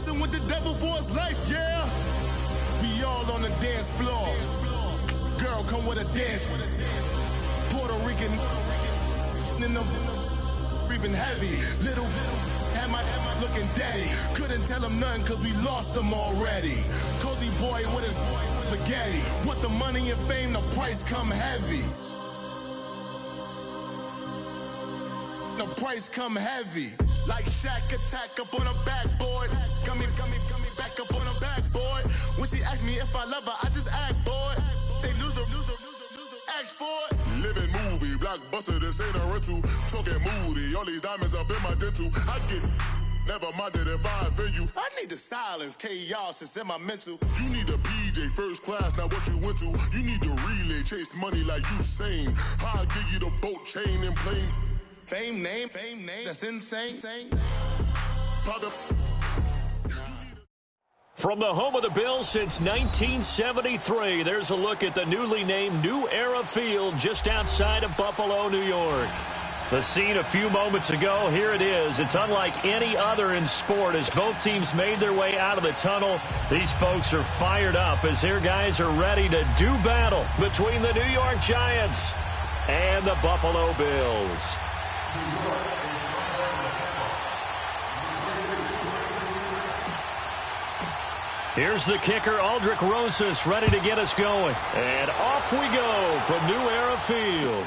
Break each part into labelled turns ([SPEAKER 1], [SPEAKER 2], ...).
[SPEAKER 1] messing with the devil for his life, yeah. We all on the dance floor. Girl, come with a dance. Puerto Rican in the breathing heavy. Little had my looking daddy. Couldn't tell him nothing cause we lost him already. Cozy boy with his spaghetti. With the money and fame, the price come heavy. The price come heavy. Like Shaq attack up on a backboard. Gummy, back up on a backboard. When she asked me if I love her, I just act bored. Say loser, ask for it. Living movie, blockbuster, this ain't a rental. Talking moody, all these diamonds up in my dental. I get never minded if I offend you. I need the silence, chaos is in my mental. You need a PJ, first class, not what you went to. You need the relay, chase money like you sane. I'll give you the boat, chain, and plane. Fame name, that's insane.
[SPEAKER 2] From the home of the Bills since 1973, there's a look at the newly named New Era Field just outside of Buffalo, New York. The scene a few moments ago, here it is. It's unlike any other in sport as both teams made their way out of the tunnel. These folks are fired up as their guys are ready to do battle between the New York Giants and the Buffalo Bills. Here's the kicker, Aldrich Rosas, ready to get us going. And off we go from New Era Field.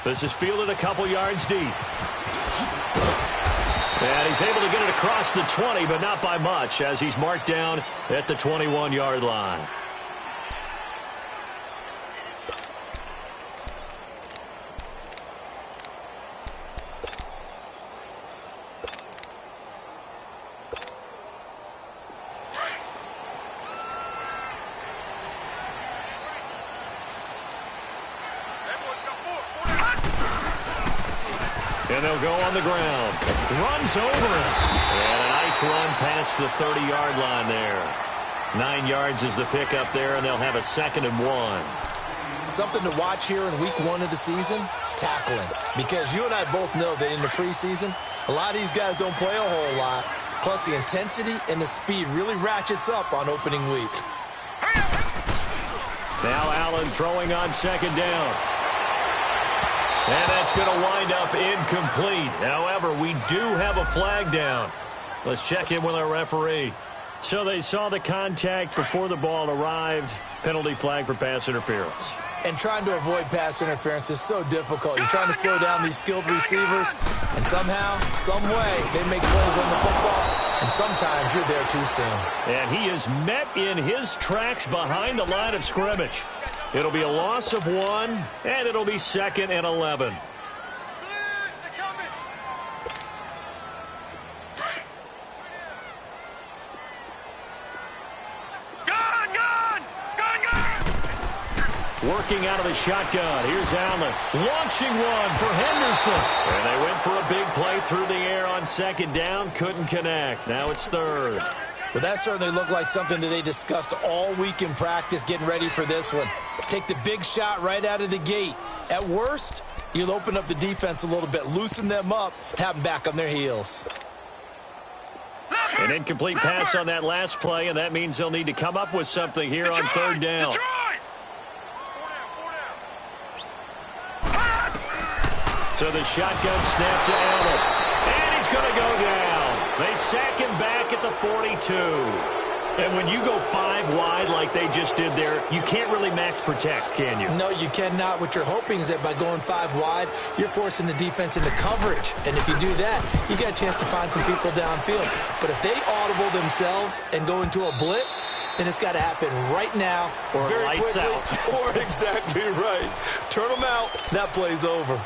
[SPEAKER 2] This is fielded a couple yards deep. And he's able to get it across the 20, but not by much, as he's marked down at the 21-yard line. And they'll go on the ground. Runs over it. And a nice run past the 30-yard line there. 9 yards is the pickup there, and they'll have a 2nd and 1.
[SPEAKER 3] Something to watch here in week 1 of the season, tackling. Because you and I both know that in the preseason, a lot of these guys don't play a whole lot. Plus, the intensity and the speed really ratchets up on opening week.
[SPEAKER 2] Now Allen throwing on 2nd down. And that's going to wind up incomplete. However, we do have a flag down. Let's check in with our referee. So they saw the contact before the ball arrived. Penalty flag for pass interference.
[SPEAKER 3] And trying to avoid pass interference is so difficult. You're trying to slow down these skilled receivers, and somehow, some way, they make plays on the football, and sometimes you're there too soon.
[SPEAKER 2] And he is met in his tracks behind the line of scrimmage. It'll be a loss of 1, and it'll be 2nd and 11. Working out of the shotgun. Here's Allen. Launching one for Henderson. And they went for a big play through the air on 2nd down. Couldn't connect. Now it's 3rd.
[SPEAKER 3] Well, that certainly looked like something that they discussed all week in practice, getting ready for this one. Take the big shot right out of the gate. At worst, you'll open up the defense a little bit, loosen them up, have them back on their heels.
[SPEAKER 2] An incomplete pass on that last play, and that means they'll need to come up with something here on 3rd down. So the shotgun snap to Allen. And he's going to go down. They sack him back at the 42. And when you go 5 wide like they just did there, you can't really max protect, can you?
[SPEAKER 3] No, you cannot. What you're hoping is that by going 5 wide, you're forcing the defense into coverage. And if you do that, you got a chance to find some people downfield. But if they audible themselves and go into a blitz, then it's got to happen right now.
[SPEAKER 2] Or
[SPEAKER 3] very
[SPEAKER 2] lights
[SPEAKER 3] quickly,
[SPEAKER 2] out.
[SPEAKER 3] Or exactly right. Turn them out. That play's over.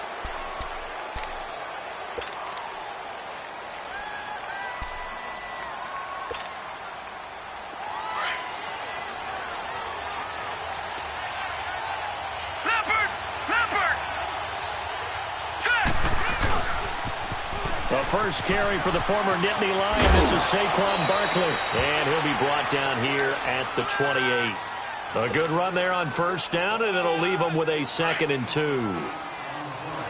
[SPEAKER 2] The first carry for the former Nittany Lion. This is Saquon Barkley. And he'll be brought down here at the 28. A good run there on 1st down, and it'll leave them with a 2nd and 2.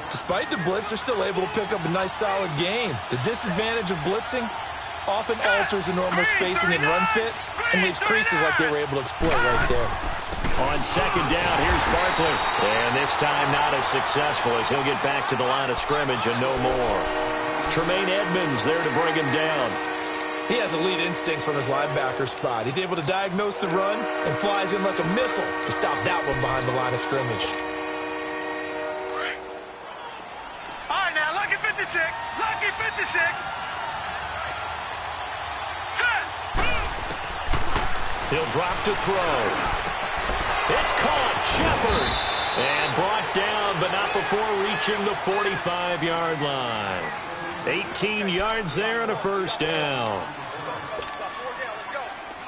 [SPEAKER 3] Despite the blitz, they're still able to pick up a nice, solid gain. The disadvantage of blitzing, often alters the normal spacing and run fits and leaves creases like they were able to exploit right there.
[SPEAKER 2] On second down, here's Barkley. And this time not as successful as he'll get back to the line of scrimmage and no more. Tremaine Edmonds there to bring him down.
[SPEAKER 3] He has elite instincts from his linebacker spot. He's able to diagnose the run and flies in like a missile to stop that one behind the line of scrimmage.
[SPEAKER 4] All right, now, lucky 56. Lucky 56. Set.
[SPEAKER 2] He'll drop to throw. It's caught. Shepard. And brought down, but not before reaching the 45-yard line. 18 yards there and a first down.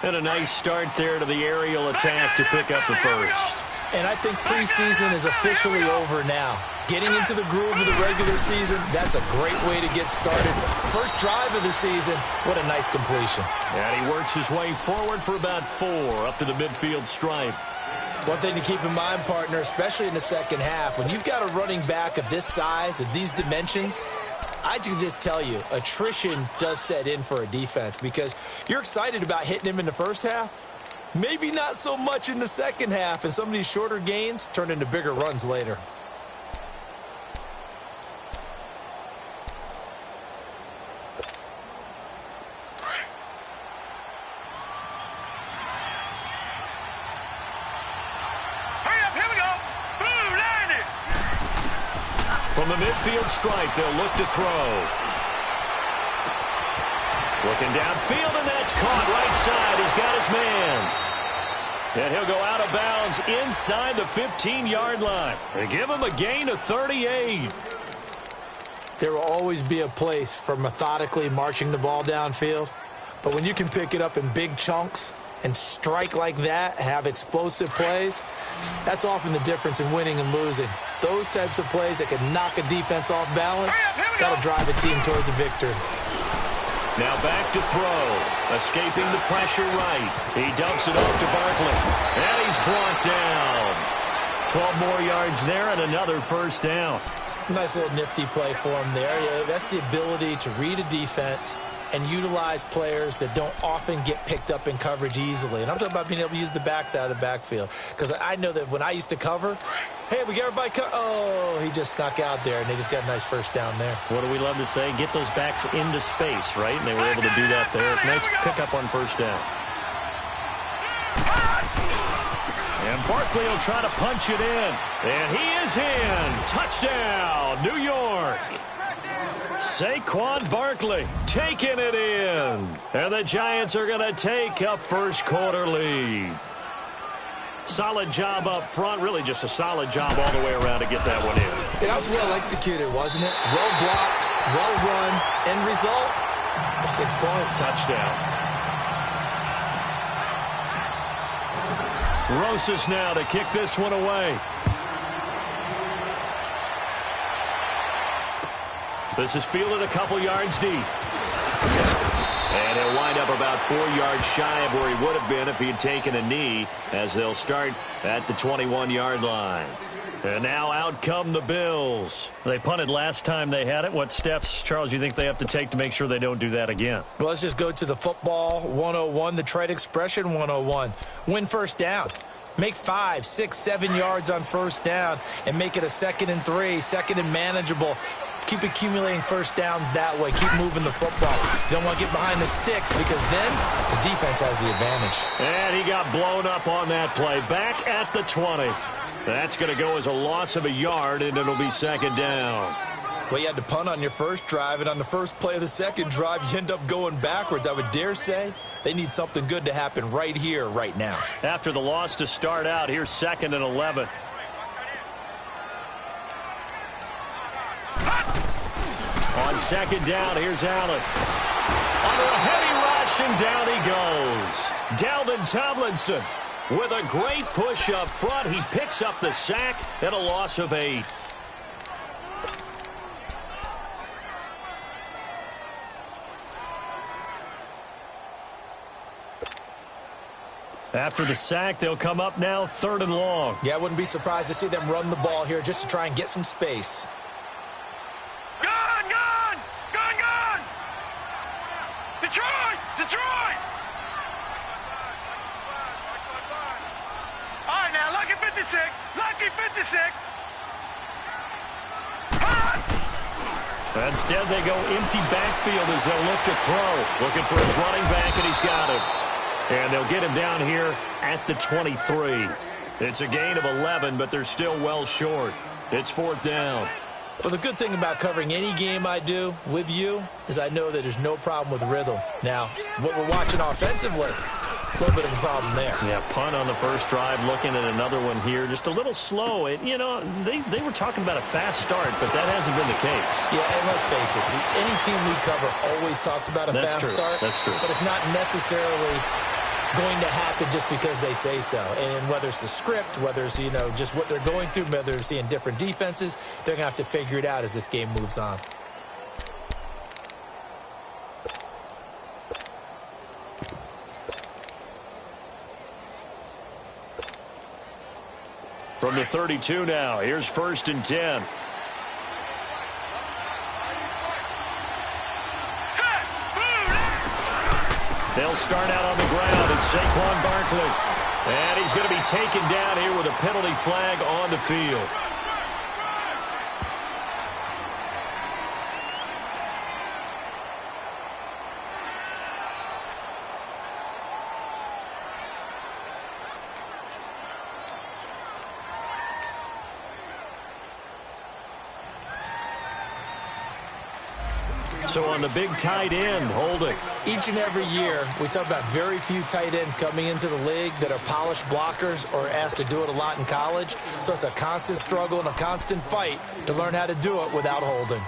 [SPEAKER 2] And a nice start there to the aerial attack to pick up the first.
[SPEAKER 3] And I think preseason is officially over now. Getting into the groove of the regular season, that's a great way to get started. First drive of the season, what a nice completion.
[SPEAKER 2] And he works his way forward for about 4 up to the midfield stripe.
[SPEAKER 3] One thing to keep in mind, partner, especially in the second half, when you've got a running back of this size, of these dimensions, I can just tell you, attrition does set in for a defense because you're excited about hitting him in the first half. Maybe not so much in the second half, and some of these shorter gains turn into bigger runs later.
[SPEAKER 2] From the midfield stripe, they'll look to throw. Looking downfield, and that's caught right side. He's got his man. And he'll go out of bounds inside the 15-yard line. They give him a gain of 38.
[SPEAKER 3] There will always be a place for methodically marching the ball downfield. But when you can pick it up in big chunks and strike like that, have explosive plays, that's often the difference in winning and losing. Those types of plays that can knock a defense off balance, that'll drive a team towards a victory.
[SPEAKER 2] Now back to throw. Escaping the pressure right. He dumps it off to Barkley. And he's brought down. 12 more yards there and another first down.
[SPEAKER 3] Nice little nifty play for him there. Yeah, that's the ability to read a defense and utilize players that don't often get picked up in coverage easily. And I'm talking about being able to use the backs out of the backfield. Because I know that when I used to cover, hey, we got everybody oh, he just snuck out there, and they just got a nice first down there.
[SPEAKER 2] What do we love to say? Get those backs into space, right? And they were able to do that there. Nice pickup on first down. And Barkley will try to punch it in. And he is in. Touchdown, New York. Saquon Barkley taking it in. And the Giants are going to take a first quarter lead. Solid job up front. Really just a solid job all the way around to get that one in.
[SPEAKER 3] Yeah, that was well executed, wasn't it? Well blocked, well run. End result, 6 points.
[SPEAKER 2] Touchdown. Rosas now to kick this one away. This is fielded a couple yards deep. And he'll wind up about 4 yards shy of where he would have been if he had taken a knee, as they'll start at the 21-yard line. And now out come the Bills. They punted last time they had it. What steps, Charles, you think they have to take to make sure they don't do that again?
[SPEAKER 3] Well, let's just go to the football 101, the trade expression 101. Win first down. Make 5, 6, 7 yards on first down and make it a 2nd and 3, 2nd and manageable. Keep accumulating first downs that way. Keep moving the football. You don't want to get behind the sticks because then the defense has the advantage.
[SPEAKER 2] And he got blown up on that play. Back at the 20. That's going to go as a loss of a yard, and it'll be 2nd down.
[SPEAKER 3] Well, you had to punt on your first drive, and on the first play of the second drive, you end up going backwards. I would dare say they need something good to happen right here, right now.
[SPEAKER 2] After the loss to start out, here's 2nd and 11. On 2nd down, here's Allen. Under a heavy rush, and down he goes. Dalvin Tomlinson with a great push up front. He picks up the sack and a loss of 8. After the sack, they'll come up now 3rd and long.
[SPEAKER 3] Yeah, I wouldn't be surprised to see them run the ball here just to try and get some space.
[SPEAKER 4] Gone! Detroit! Detroit! All right, now, lucky 56. Lucky 56.
[SPEAKER 2] Instead, they go empty backfield as they'll look to throw. Looking for his running back, and he's got it. And they'll get him down here at the 23. It's a gain of 11, but they're still well short. It's 4th down.
[SPEAKER 3] Well, the good thing about covering any game I do with you is I know that there's no problem with rhythm. Now, what we're watching offensively, a little bit of a problem there.
[SPEAKER 2] Yeah, punt on the first drive, looking at another one here. Just a little slow. You know, they were talking about a fast start, but that hasn't been the case.
[SPEAKER 3] Yeah, and let's face it, any team we cover always talks about a fast start.
[SPEAKER 2] That's true.
[SPEAKER 3] But it's not necessarily going to happen just because they say so. And whether it's the script, whether it's, you know, just what they're going through, whether they're seeing different defenses, they're going to have to figure it out as this game moves on.
[SPEAKER 2] From the 32 now, here's 1st and 10. They'll start out on the ground, and Saquon Barkley. And he's going to be taken down here with a penalty flag on the field. So on the big tight end, holding.
[SPEAKER 3] Each and every year, we talk about very few tight ends coming into the league that are polished blockers or asked to do it a lot in college. So it's a constant struggle and a constant fight to learn how to do it without holding.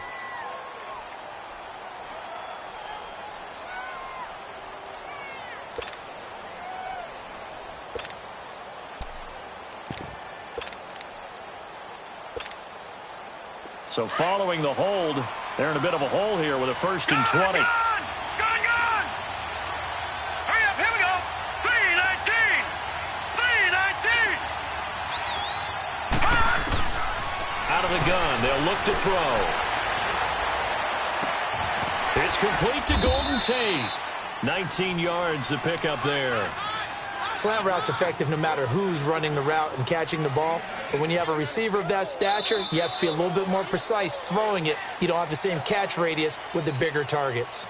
[SPEAKER 2] So following the hold, they're in a bit of a hole here with a 1st and 20.
[SPEAKER 4] Gone! Hurry up, here we go. 3-19. 3-19.
[SPEAKER 2] Out of the gun, they'll look to throw. It's complete to Golden Tate. 19 yards to pick up there.
[SPEAKER 3] Slant route's effective no matter who's running the route and catching the ball. But when you have a receiver of that stature, you have to be a little bit more precise throwing it. You don't have the same catch radius with the bigger targets.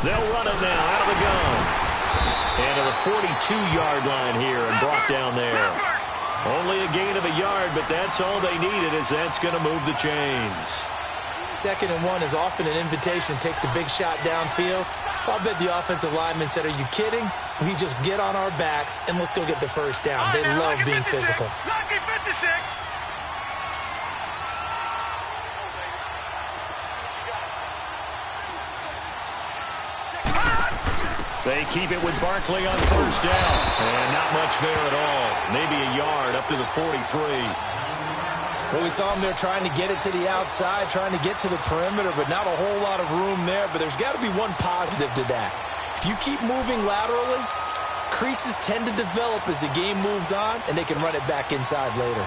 [SPEAKER 2] They'll run it now out of the gun. And to the 42-yard line here and brought down there. Only a gain of a yard, but that's all they needed, as that's going to move the chains.
[SPEAKER 3] 2nd and 1 is often an invitation to take the big shot downfield. I'll bet the offensive lineman said, are you kidding? We just get on our backs and let's go get the first down. They love being physical.
[SPEAKER 4] Lucky 56.
[SPEAKER 2] They keep it with Barkley on 1st down. And not much there at all. Maybe a yard up to the 43.
[SPEAKER 3] Well, we saw him there trying to get it to the outside, trying to get to the perimeter, but not a whole lot of room there. But there's got to be one positive to that. If you keep moving laterally, creases tend to develop as the game moves on, and they can run it back inside later.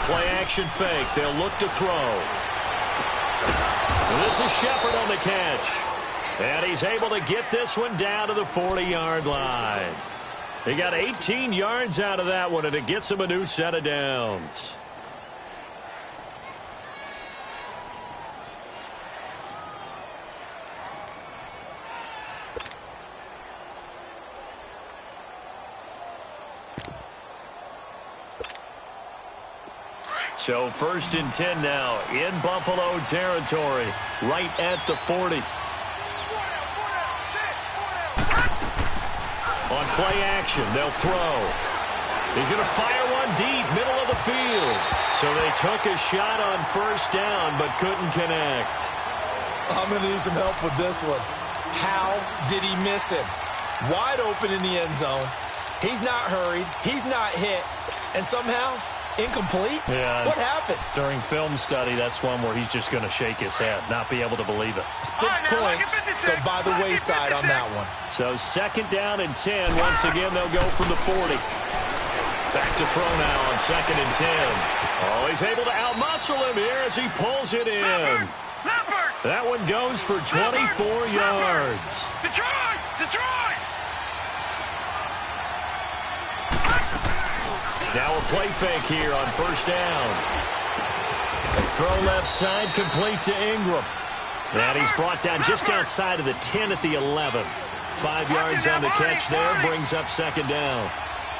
[SPEAKER 2] Play-action fake. They'll look to throw. And this is Shepard on the catch. And he's able to get this one down to the 40-yard line. He got 18 yards out of that one, and it gets him a new set of downs. So 1st and 10 now in Buffalo territory, right at the 40. On play action, they'll throw. He's going to fire one deep, middle of the field. So they took a shot on first down, but couldn't connect.
[SPEAKER 3] I'm going to need some help with this one. How did he miss him? Wide open in the end zone. He's not hurried. He's not hit. And somehow, incomplete?
[SPEAKER 2] Yeah.
[SPEAKER 3] What happened?
[SPEAKER 2] During film study, that's one where he's just going to shake his head, not be able to believe it.
[SPEAKER 3] 6 points go by the wayside on that one.
[SPEAKER 2] So second down and 10. Once again, they'll go from the 40. Back to throw now on second and 10. Oh, he's able to outmuscle him here as he pulls it in. That one goes for 24 yards.
[SPEAKER 4] Detroit!
[SPEAKER 2] Now a play fake here on first down. Throw left side, complete to Ingram. And he's brought down just outside of the 10 at the 11. 5 yards on the catch there, brings up second down.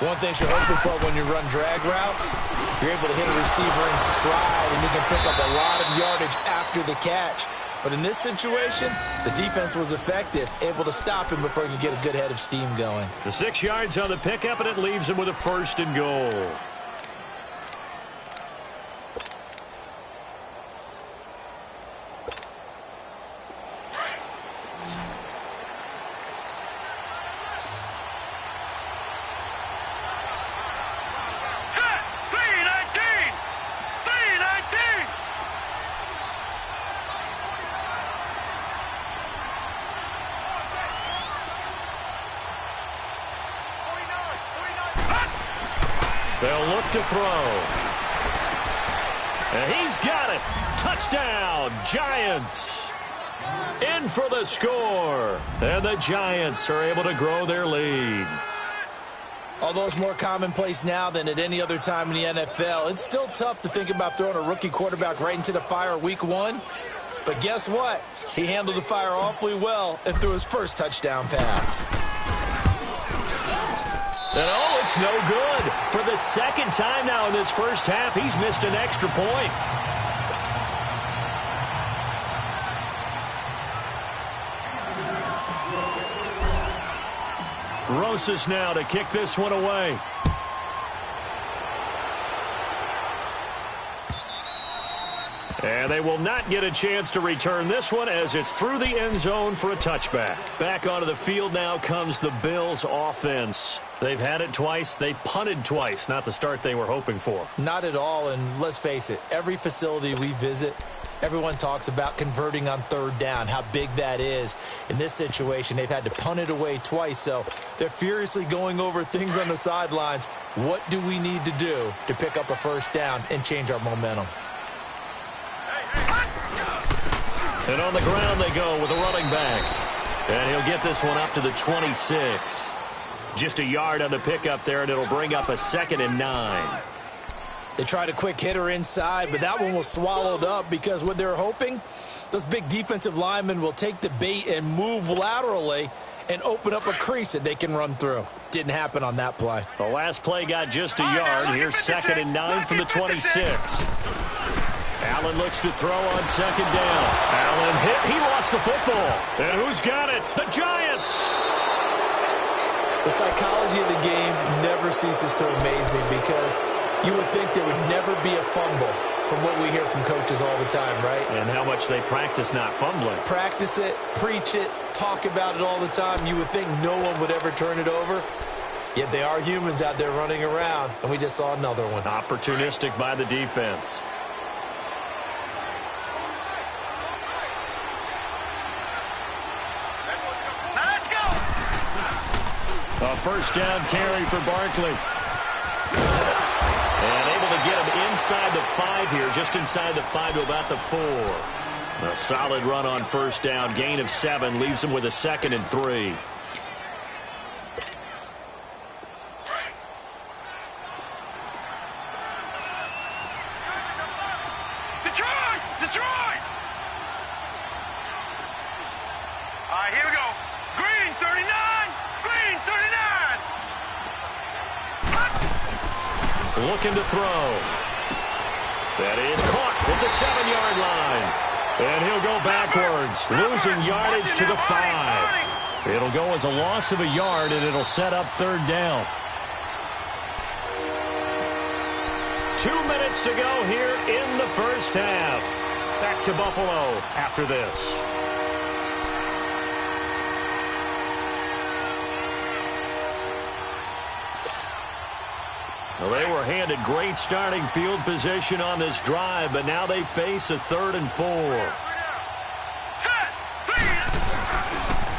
[SPEAKER 3] One thing you're hoping for when you run drag routes, you're able to hit a receiver in stride, and he can pick up a lot of yardage after the catch. But in this situation, the defense was effective, able to stop him before he could get a good head of steam going.
[SPEAKER 2] The 6 yards on the pickup, and it leaves him with a first and goal. They'll look to throw. And he's got it. Touchdown, Giants. In for the score. And the Giants are able to grow their lead.
[SPEAKER 3] Although it's more commonplace now than at any other time in the NFL, it's still tough to think about throwing a rookie quarterback right into the fire week 1. But guess what? He handled the fire awfully well and threw his first touchdown pass.
[SPEAKER 2] And oh, it's no good. For the second time now in this first half, he's missed an extra point. Rosas now to kick this one away. And they will not get a chance to return this one as it's through the end zone for a touchback. Back onto the field now comes the Bills offense. They've had it twice. They've punted twice. Not the start they were hoping for.
[SPEAKER 3] Not at all, and let's face it, every facility we visit, everyone talks about converting on third down, how big that is. In this situation, they've had to punt it away twice, so they're furiously going over things on the sidelines. What do we need to do to pick up a first down and change our momentum?
[SPEAKER 2] And on the ground they go with a running back. And he'll get this one up to the 26. Just a yard on the pickup there, and it'll bring up a 2nd and 9.
[SPEAKER 3] They tried a quick hitter inside, but that one was swallowed up because what they're hoping, those big defensive linemen will take the bait and move laterally and open up a crease that they can run through. Didn't happen on that play.
[SPEAKER 2] The last play got just a yard. Here's 2nd and 9 from the 26. Allen looks to throw on second down. Allen hit. He lost the football. And who's got it? The Giants.
[SPEAKER 3] The psychology of the game never ceases to amaze me because you would think there would never be a fumble from what we hear from coaches all the time, right?
[SPEAKER 2] And how much they practice not fumbling.
[SPEAKER 3] Practice it, preach it, talk about it all the time. You would think no one would ever turn it over. Yet they are humans out there running around, and we just saw another one.
[SPEAKER 2] Opportunistic by the defense. A first down carry for Barkley. And able to get him inside the 5 here, just inside the 5 to about the 4. A solid run on first down, gain of 7, leaves him with a 2nd and 3.
[SPEAKER 4] Detroit! All right, here we go. Green, 39. Green, 39.
[SPEAKER 2] Looking to throw. That is caught at the 7-yard line. And he'll go backwards, losing yardage to the 5. It'll go as a loss of a yard, and it'll set up third down. minutes to go here in the first half. Back to Buffalo after this. Well, they were handed great starting field position on this drive, but now they face a 3rd and 4.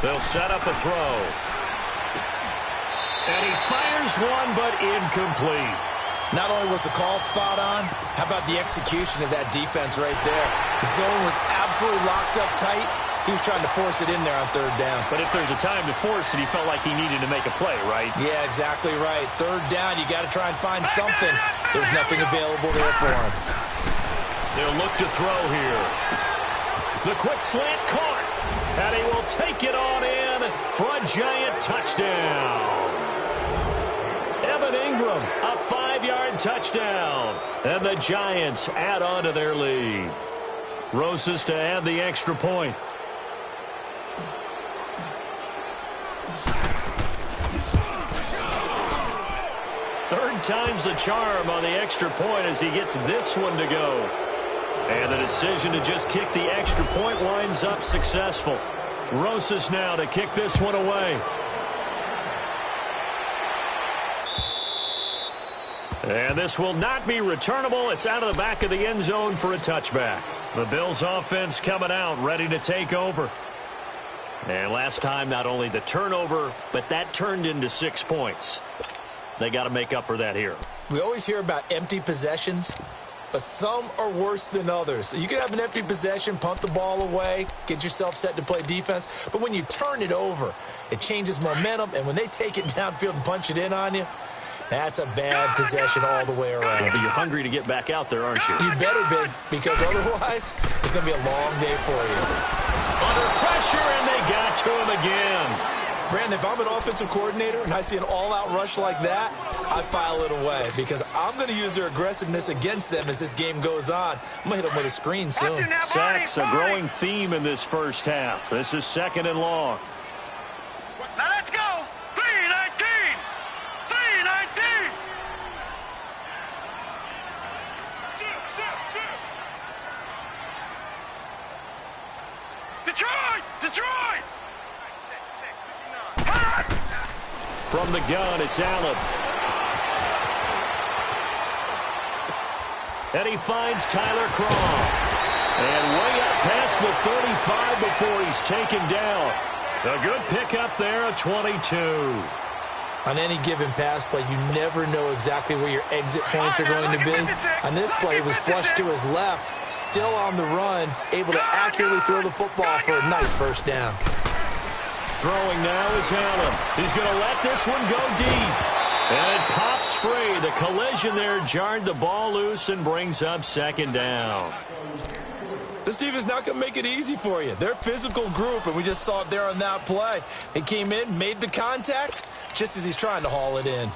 [SPEAKER 2] They'll set up a throw. And he fires one, but incomplete.
[SPEAKER 3] Not only was the call spot on, how about the execution of that defense right there? The zone was absolutely locked up tight. He was trying to force it in there on 3rd down.
[SPEAKER 2] But if there's a time to force it, he felt like he needed to make a play, right?
[SPEAKER 3] Yeah, exactly right. 3rd down, you got to try and find something. There's nothing available there for him.
[SPEAKER 2] They'll look to throw here. The quick slant caught. And he will take it on in for a giant touchdown. Evan Ingram, a 5-yard touchdown. And the Giants add on to their lead. Rosas to add the extra point. Third time's the charm on the extra point as he gets this one to go. And the decision to just kick the extra point winds up successful. Rosas now to kick this one away. And this will not be returnable. It's out of the back of the end zone for a touchback. The Bills offense coming out, ready to take over. And last time, not only the turnover, but that turned into 6 points. They got to make up for that here.
[SPEAKER 3] We always hear about empty possessions, but some are worse than others. You can have an empty possession, punt the ball away, get yourself set to play defense, but when you turn it over, it changes momentum, and when they take it downfield and punch it in on you, that's a bad possession all the way around.
[SPEAKER 2] But you're hungry to get back out there, aren't you?
[SPEAKER 3] You better be, because otherwise, it's going to be a long day for you.
[SPEAKER 2] Under pressure, and they got to him again.
[SPEAKER 3] Brandon, if I'm an offensive coordinator and I see an all-out rush like that, I file it away because I'm going to use their aggressiveness against them as this game goes on. I'm going to hit them with a screen soon.
[SPEAKER 2] Sacks, a growing theme in this first half. This is 2nd and long.
[SPEAKER 4] Now let's go. 3-19. 3-19. Detroit! Detroit!
[SPEAKER 2] From the gun, it's Allen. And he finds Tyler Croft. And way up past the 35 before he's taken down. A good pickup there, a 22.
[SPEAKER 3] On any given pass play, you never know exactly where your exit points are going to be. On this play, it was flushed to his left, still on the run, able to accurately throw the football for a nice first down.
[SPEAKER 2] Throwing now is Allen. He's going to let this one go deep. And it pops free. The collision there jarred the ball loose and brings up 2nd down.
[SPEAKER 3] This defense is not going to make it easy for you. They're a physical group, and we just saw it there on that play. He came in, made the contact, just as he's trying to haul it in.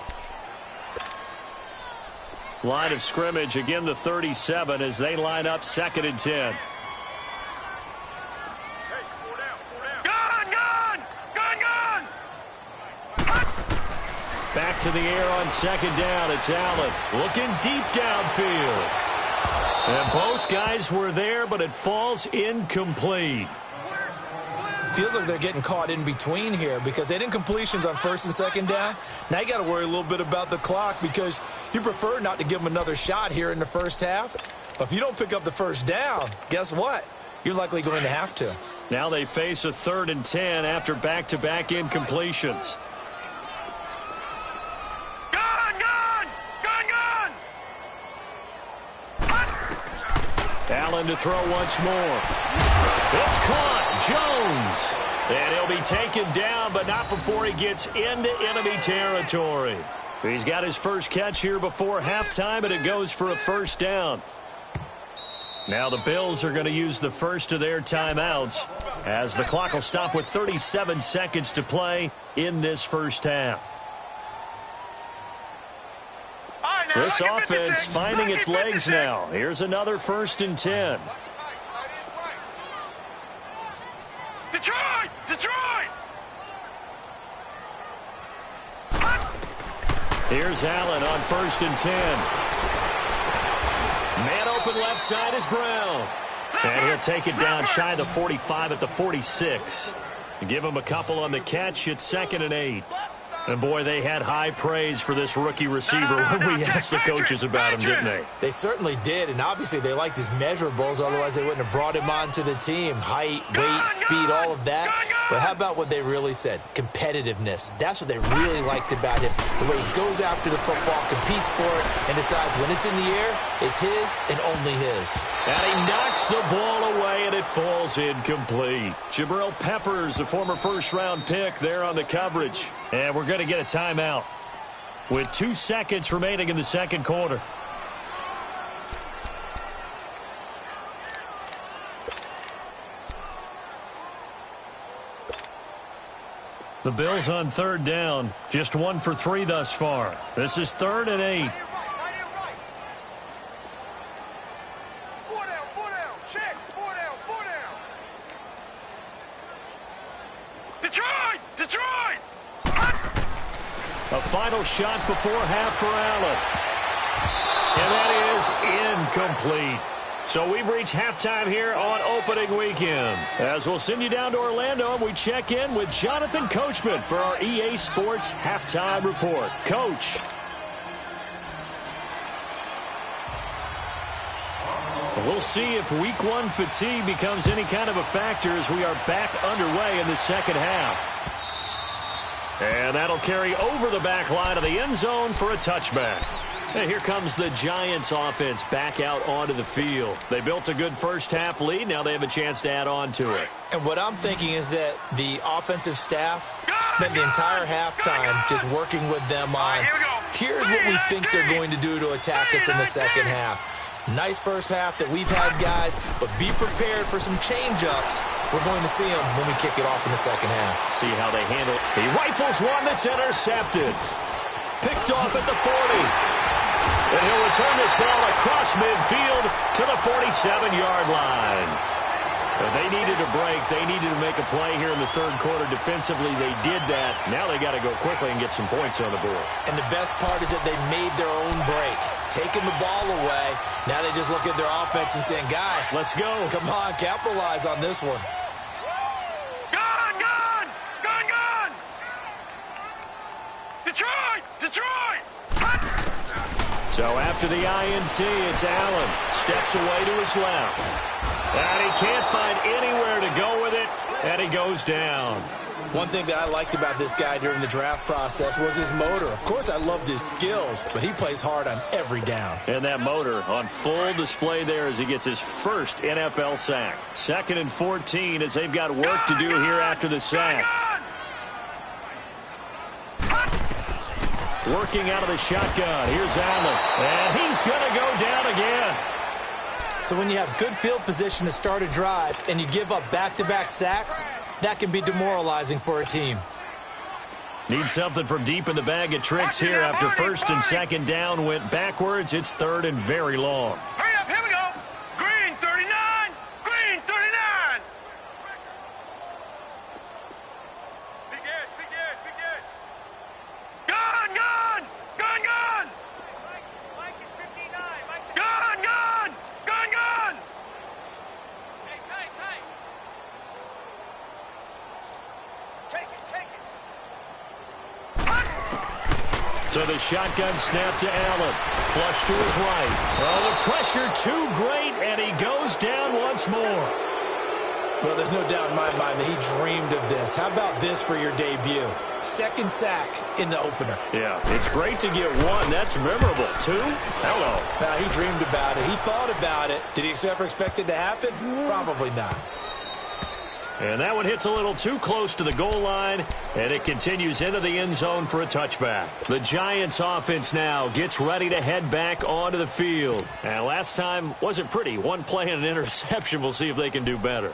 [SPEAKER 2] Line of scrimmage, again the 37 as they line up 2nd and 10. Back to the air on 2nd down. It's Allen looking deep downfield. And both guys were there, but it falls incomplete.
[SPEAKER 3] Feels like they're getting caught in between here because they didn't completions on 1st and 2nd down. Now you got to worry a little bit about the clock because you prefer not to give them another shot here in the first half. But if you don't pick up the first down, guess what? You're likely going to have to.
[SPEAKER 2] Now they face a 3rd and 10 after back-to-back incompletions. Allen to throw once more. It's caught. Jones. And he'll be taken down, but not before he gets into enemy territory. He's got his first catch here before halftime, and it goes for a first down. Now the Bills are going to use the first of their timeouts as the clock will stop with 37 seconds to play in this first half. This offense finding its legs now. Here's another 1st and 10.
[SPEAKER 4] Detroit! Detroit!
[SPEAKER 2] Here's Allen on 1st and 10. Man open left side is Brown. And he'll take it down shy of the 45 at the 46. Give him a couple on the catch. It's 2nd and 8. And, boy, they had high praise for this rookie receiver when we asked the coaches about him, didn't they?
[SPEAKER 3] They certainly did, and obviously they liked his measurables. Otherwise, they wouldn't have brought him onto the team. Height, weight, speed, all of that. But how about what they really said? Competitiveness. That's what they really liked about him. The way he goes after the football, competes for it, and decides when it's in the air, it's his and only his.
[SPEAKER 2] And he knocks the ball away, and it falls incomplete. Jabril Peppers, the former first-round pick, there on the coverage. And we're going to get a timeout with 2 seconds remaining in the second quarter. The Bills on 3rd down, just 1 for 3 thus far. This is 3rd and 8. A final shot before half for Allen. And that is incomplete. So we've reached halftime here on opening weekend. As we'll send you down to Orlando, and we check in with Jonathan Coachman for our EA Sports Halftime Report. Coach. We'll see if week 1 fatigue becomes any kind of a factor as we are back underway in the second half. And that'll carry over the back line of the end zone for a touchback. And here comes the Giants offense back out onto the field. They built a good first half lead. Now they have a chance to add on to it.
[SPEAKER 3] And what I'm thinking is that the offensive staff spent the entire halftime just working with them on, here's what we think they're going to do to attack us in the second half. Nice first half that we've had, guys, but be prepared for some change-ups. We're going to see them when we kick it off in the second half.
[SPEAKER 2] See how they handle it. He rifles one that's intercepted. Picked off at the 40. And he'll return this ball across midfield to the 47-yard line. They needed a break. They needed to make a play here in the third quarter. Defensively, they did that. Now they got to go quickly and get some points on the board.
[SPEAKER 3] And the best part is that they made their own break. Taking the ball away. Now they just look at their offense and saying, guys,
[SPEAKER 2] let's go.
[SPEAKER 3] Come on, capitalize on this one.
[SPEAKER 4] Gone! Detroit!
[SPEAKER 2] So after the INT, it's Allen. Steps away to his left. And he can't find anywhere to go with it, and he goes down.
[SPEAKER 3] One thing that I liked about this guy during the draft process was his motor. Of course, I loved his skills, but he plays hard on every down.
[SPEAKER 2] And that motor on full display there as he gets his first NFL sack. 2nd and 14 as they've got work to do here after the sack. Working out of the shotgun. Here's Allen. And he's going to go down again.
[SPEAKER 3] So when you have good field position to start a drive and you give up back-to-back sacks, that can be demoralizing for a team.
[SPEAKER 2] Need something from deep in the bag of tricks here after 1st and 2nd down went backwards. It's 3rd and very long.
[SPEAKER 4] Hurry up, here we go. Green 39. Green 39. Be good. Gun. Mike is 59. Gun. Hey, tight. Take it.
[SPEAKER 2] So the shotgun snap to Allen. Flush to his right. Oh, the pressure too great, and he goes down once more.
[SPEAKER 3] Well, there's no doubt in my mind that he dreamed of this. How about this for your debut? 2nd sack in the opener.
[SPEAKER 2] Yeah, it's great to get 1. That's memorable. 2? Hello.
[SPEAKER 3] Now, he dreamed about it. He thought about it. Did he ever expect it to happen? Probably not.
[SPEAKER 2] And that one hits a little too close to the goal line, and it continues into the end zone for a touchback. The Giants offense now gets ready to head back onto the field. And last time wasn't pretty. 1 play and an interception. We'll see if they can do better.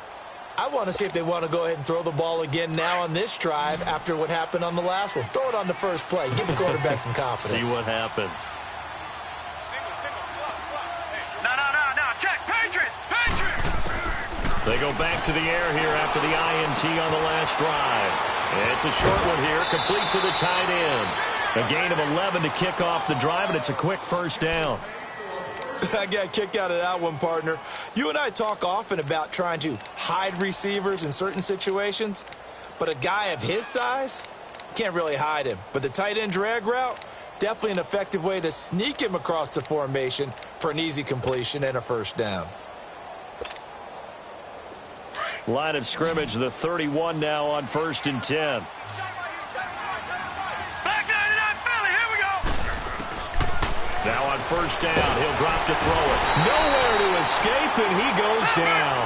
[SPEAKER 3] I want to see if they want to go ahead and throw the ball again now on this drive after what happened on the last one. Throw it on the first play. Give the quarterback some confidence.
[SPEAKER 2] See what happens.
[SPEAKER 4] No. Check. Patriot.
[SPEAKER 2] They go back to the air here after the INT on the last drive. It's a short one here, complete to the tight end. A gain of 11 to kick off the drive, and it's a quick first down.
[SPEAKER 3] I got a kick out of that one, partner. You and I talk often about trying to hide receivers in certain situations, but a guy of his size, can't really hide him. But the tight end drag route, definitely an effective way to sneak him across the formation for an easy completion and a first down.
[SPEAKER 2] Line of scrimmage, the 31 now on 1st and 10.
[SPEAKER 4] Back 99 Philly, here we go.
[SPEAKER 2] Now on 1st down, he'll drop to throw it. Nowhere to escape, and he goes down.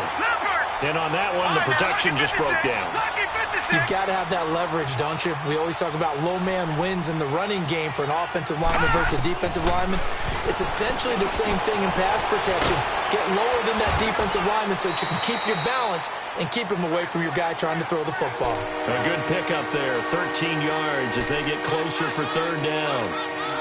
[SPEAKER 2] And on that one, the protection just broke down.
[SPEAKER 3] You've got to have that leverage, don't you? We always talk about low man wins in the running game for an offensive lineman versus a defensive lineman. It's essentially the same thing in pass protection. Get lower than that defensive lineman so that you can keep your balance and keep him away from your guy trying to throw the football.
[SPEAKER 2] A good pickup there, 13 yards as they get closer for 3rd down.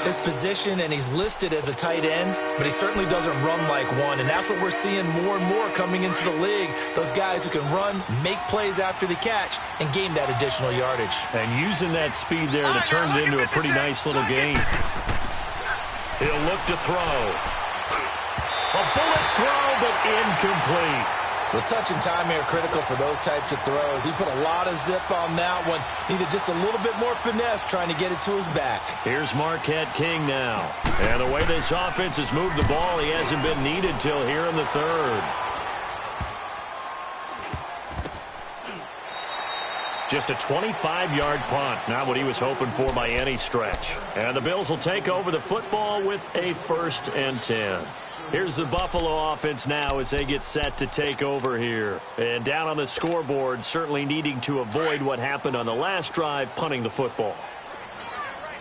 [SPEAKER 3] His position, and he's listed as a tight end, but he certainly doesn't run like one, and that's what we're seeing more and more coming into the league. Those guys who can run, make plays after the catch, and gain that additional yardage.
[SPEAKER 2] And using that speed there to turn it into a pretty nice little game. He'll look to throw. A bullet throw, but incomplete.
[SPEAKER 3] Well, touch and timing are critical for those types of throws. He put a lot of zip on that one. Needed just a little bit more finesse trying to get it to his back.
[SPEAKER 2] Here's Marquette King now. And the way this offense has moved the ball, he hasn't been needed till here in the 3rd. Just a 25-yard punt. Not what he was hoping for by any stretch. And the Bills will take over the football with a 1st and 10. Here's the Buffalo offense now as they get set to take over here. And down on the scoreboard, certainly needing to avoid what happened on the last drive, punting the football.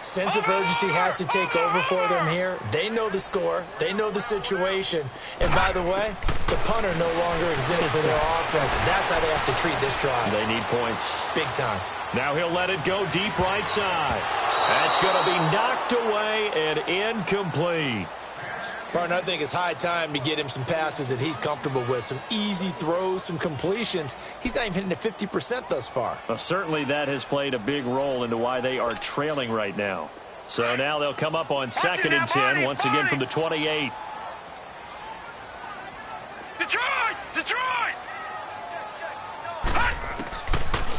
[SPEAKER 3] Sense of urgency has to take over for them here. They know the score. They know the situation. And by the way, the punter no longer exists for their offense. That's how they have to treat this drive.
[SPEAKER 2] They need points.
[SPEAKER 3] Big time.
[SPEAKER 2] Now he'll let it go deep right side. That's going to be knocked away and incomplete.
[SPEAKER 3] Partner, I think it's high time to get him some passes that he's comfortable with. Some easy throws, some completions. He's not even hitting at 50% thus far.
[SPEAKER 2] Well, certainly that has played a big role into why they are trailing right now. So now they'll come up on 2nd and 10, once again from the 28.
[SPEAKER 4] Detroit! Detroit!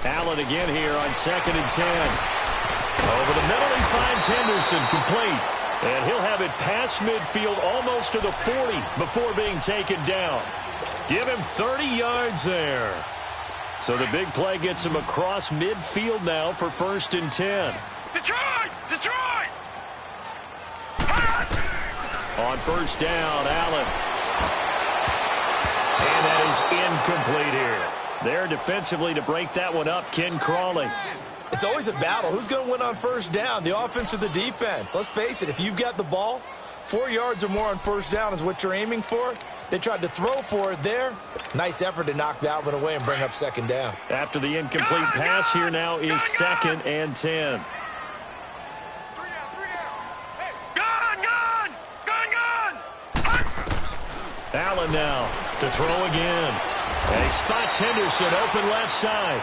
[SPEAKER 2] Allen again here on 2nd and 10. Over the middle, he finds Henderson, complete. And he'll have it past midfield almost to the 40 before being taken down. Give him 30 yards there. So the big play gets him across midfield now for 1st and 10.
[SPEAKER 4] Detroit! Detroit!
[SPEAKER 2] On 1st down, Allen. And that is incomplete here. There defensively to break that one up, Ken Crawley.
[SPEAKER 3] It's always a battle. Who's going to win on 1st down, the offense or the defense? Let's face it, if you've got the ball, 4 yards or more on 1st down is what you're aiming for. They tried to throw for it there. Nice effort to knock that one away and bring up 2nd down.
[SPEAKER 2] After the incomplete pass, here now is 2nd and 10. Allen now to throw again. And he spots Henderson open left side.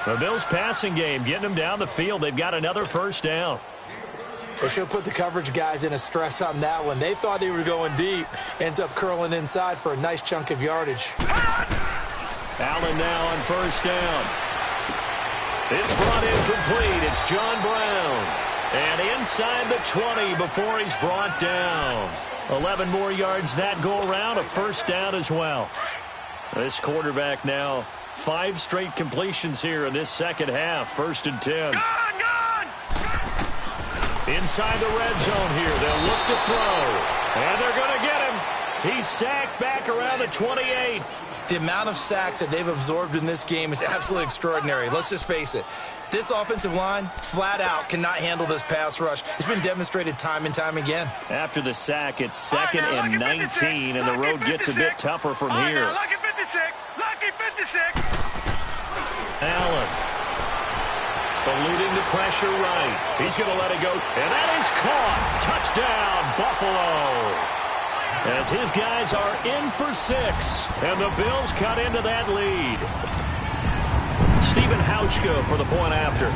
[SPEAKER 2] The Bills' passing game getting them down the field. They've got another 1st down.
[SPEAKER 3] They should have put the coverage guys in a stress on that one. They thought they were going deep. Ends up curling inside for a nice chunk of yardage.
[SPEAKER 2] Allen now on 1st down. It's brought in complete. It's John Brown. And inside the 20 before he's brought down. 11 more yards that go around. A 1st down as well. This quarterback now 5 straight completions here in this 2nd half. 1st and 10. Inside the red zone here. They'll look to throw. And they're going to get him. He's sacked back around the 28.
[SPEAKER 3] The amount of sacks that they've absorbed in this game is absolutely extraordinary. Let's just face it. This offensive line, flat out, cannot handle this pass rush. It's been demonstrated time and time again.
[SPEAKER 2] After the sack, it's 2nd and 19, and the road gets a bit tougher from here.
[SPEAKER 4] Lucky 56. Lucky 56.
[SPEAKER 2] Allen. Eluding the pressure right. He's going to let it go. And that is caught. Touchdown, Buffalo. As his guys are in for 6. And the Bills cut into that lead. Stephen Hauschka for the point after.